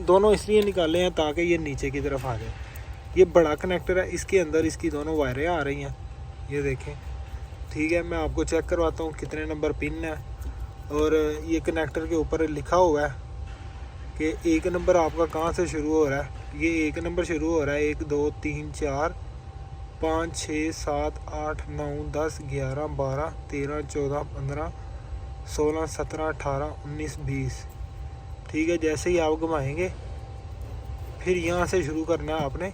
दोनों इसलिए निकाले हैं ताकि ये नीचे की तरफ आ जाए। ये बड़ा कनेक्टर है, इसके अंदर इसकी दोनों वायरें आ रही हैं, ये देखें। ठीक है, मैं आपको चेक करवाता हूँ कितने नंबर पिन है। और ये कनेक्टर के ऊपर लिखा हुआ है कि 1 नंबर आपका कहाँ से शुरू हो रहा है। ये 1 नंबर शुरू हो रहा है 1 2 3 4 5 6 7 8 9 10 11 12 13 14 15 16 17 18 19 20। ठीक है, जैसे ही आप घुमाएंगे फिर यहाँ से शुरू करना है आपने।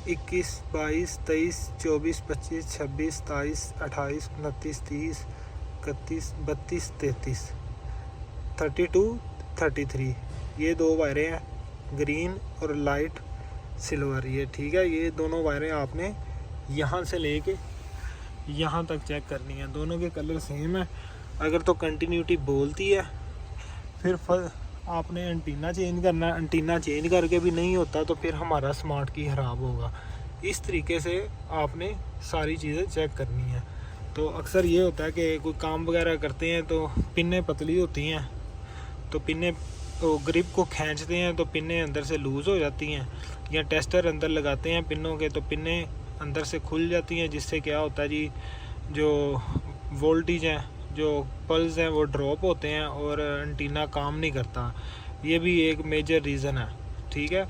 इक्कीस 22 23 24 25 26 27 28 29 30 31 32 33 32 33। ये 2 वायरें हैं, ग्रीन और लाइट सिल्वर। ये ठीक है, ये दोनों वायरें आपने यहाँ से लेके यहाँ तक चेक करनी है। दोनों के कलर सेम है। अगर तो कंटिन्यूटी बोलती है फिर आपने एंटीना चेंज करना है। एंटीना चेंज करके भी नहीं होता तो फिर हमारा स्मार्ट की ख़राब होगा। इस तरीके से आपने सारी चीज़ें चेक करनी है। तो अक्सर ये होता है कि कोई काम वगैरह करते हैं तो पिनें पतली होती हैं, तो पिनें तो ग्रिप को खींचते हैं तो पिनें अंदर से लूज़ हो जाती हैं, या टेस्टर अंदर लगाते हैं पिनों के तो पिनें अंदर से खुल जाती हैं, जिससे क्या होता है जी, जो वोल्टेज हैं, जो पल्स हैं वो ड्रॉप होते हैं और एंटीना काम नहीं करता। ये भी एक मेजर रीज़न है। ठीक है,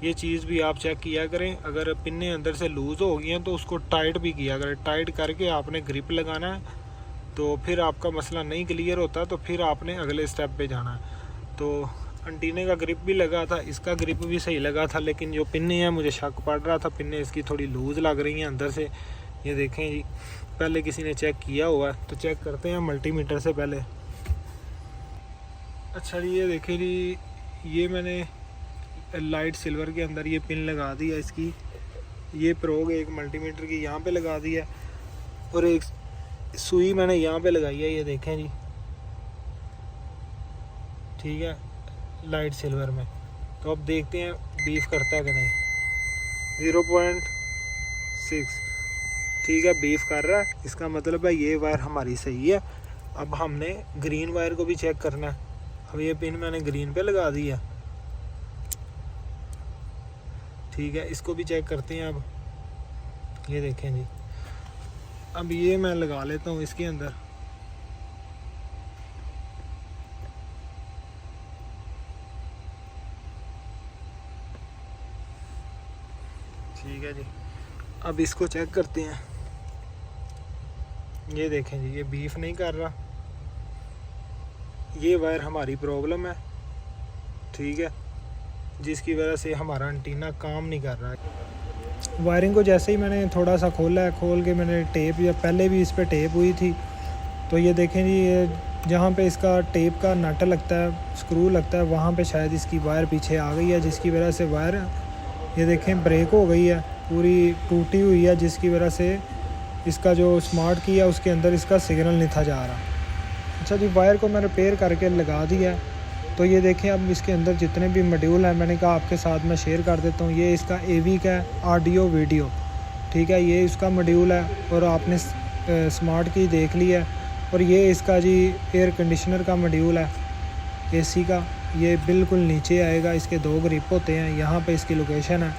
ये चीज़ भी आप चेक किया करें। अगर पिनें अंदर से लूज़ हो गई हैं तो उसको टाइट भी किया करें। टाइट करके आपने ग्रिप लगाना है, तो फिर आपका मसला नहीं क्लियर होता, तो फिर आपने अगले स्टेप पे जाना है। तो एंटीने का ग्रिप भी लगा था, इसका ग्रिप भी सही लगा था, लेकिन जो पिनें हैं मुझे शक पड़ रहा था, पिनें इसकी थोड़ी लूज़ लग रही हैं अंदर से। ये देखें जी, पहले किसी ने चेक किया हुआ है तो चेक करते हैं मल्टीमीटर से पहले। अच्छा जी, ये देखें जी, ये मैंने लाइट सिल्वर के अंदर ये पिन लगा दी है इसकी। ये प्रोग एक मल्टीमीटर की यहाँ पे लगा दी है और एक सुई मैंने यहाँ पे लगाई है, ये देखें जी। ठीक है, लाइट सिल्वर में। तो अब देखते हैं बीफ करता है कि नहीं। 0.6। ठीक है, बीफ कर रहा है, इसका मतलब है ये वायर हमारी सही है। अब हमने ग्रीन वायर को भी चेक करना है। अब ये पिन मैंने ग्रीन पे लगा दी है। ठीक है, इसको भी चेक करते हैं। अब ये देखें जी, अब ये मैं लगा लेता हूँ इसके अंदर। ठीक है जी, अब इसको चेक करते हैं। ये देखें जी, ये बीफ नहीं कर रहा, ये वायर हमारी प्रॉब्लम है। ठीक है, जिसकी वजह से हमारा एंटीना काम नहीं कर रहा है। वायरिंग को जैसे ही मैंने थोड़ा सा खोला है, खोल के मैंने टेप, या पहले भी इस पर टेप हुई थी, तो ये देखें जी, ये जहाँ पे इसका टेप का नट लगता है, स्क्रू लगता है, वहाँ पे शायद इसकी वायर पीछे आ गई है, जिसकी वजह से वायर ये देखें ब्रेक हो गई है, पूरी टूटी हुई है, जिसकी वजह से इसका जो स्मार्ट की है उसके अंदर इसका सिग्नल नहीं था जा रहा। अच्छा जी, वायर को मैं रिपेयर करके लगा दिया है। तो ये देखें, अब इसके अंदर जितने भी मॉड्यूल हैं, मैंने कहा आपके साथ मैं शेयर कर देता हूँ। ये इसका AV का ऑडियो वीडियो, ठीक है, ये इसका मॉड्यूल है, और आपने स्मार्ट की देख ली है। और ये इसका जी एयर कंडीशनर का मॉड्यूल है, AC का। ये बिल्कुल नीचे आएगा, इसके 2 ग्रिप होते हैं, यहाँ पे इसकी लोकेशन है।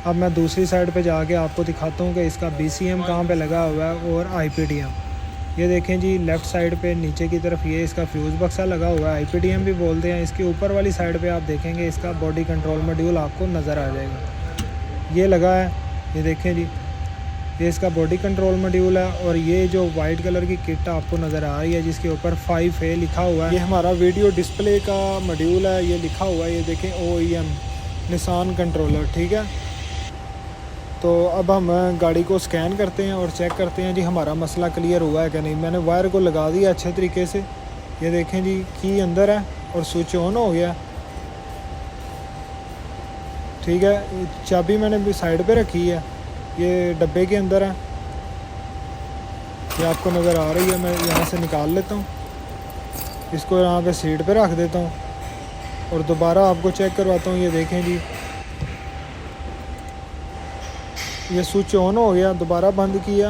अब मैं दूसरी साइड पे जाके आपको दिखाता हूँ कि इसका BCM कहाँ पे लगा हुआ है और IPDM। ये देखें जी, लेफ़्ट साइड पे नीचे की तरफ ये इसका फ्यूज़ बक्सा लगा हुआ है, IPDM भी बोलते हैं। इसके ऊपर वाली साइड पे आप देखेंगे इसका बॉडी कंट्रोल मॉड्यूल आपको नज़र आ जाएगा, ये लगा है। ये देखें जी, ये इसका बॉडी कंट्रोल मॉड्यूल है। और ये जो वाइट कलर की किट आपको नज़र आ रही है, जिसके ऊपर 5A लिखा हुआ है, ये हमारा वीडियो डिस्प्ले का मॉड्यूल है। ये लिखा हुआ है, ये देखें, OEM निसान कंट्रोलर। ठीक है, तो अब हम गाड़ी को स्कैन करते हैं और चेक करते हैं जी हमारा मसला क्लियर हुआ है कि नहीं। मैंने वायर को लगा दिया अच्छे तरीके से। ये देखें जी, की अंदर है और स्विच ऑन हो गया। ठीक है, चाबी मैंने भी साइड पे रखी है, ये डब्बे के अंदर है, ये आपको नज़र आ रही है। मैं यहाँ से निकाल लेता हूँ, इसको यहाँ पे सीट पे रख देता हूँ और दोबारा आपको चेक करवाता हूँ। ये देखें जी, ये स्विच ऑन हो गया, दोबारा बंद किया,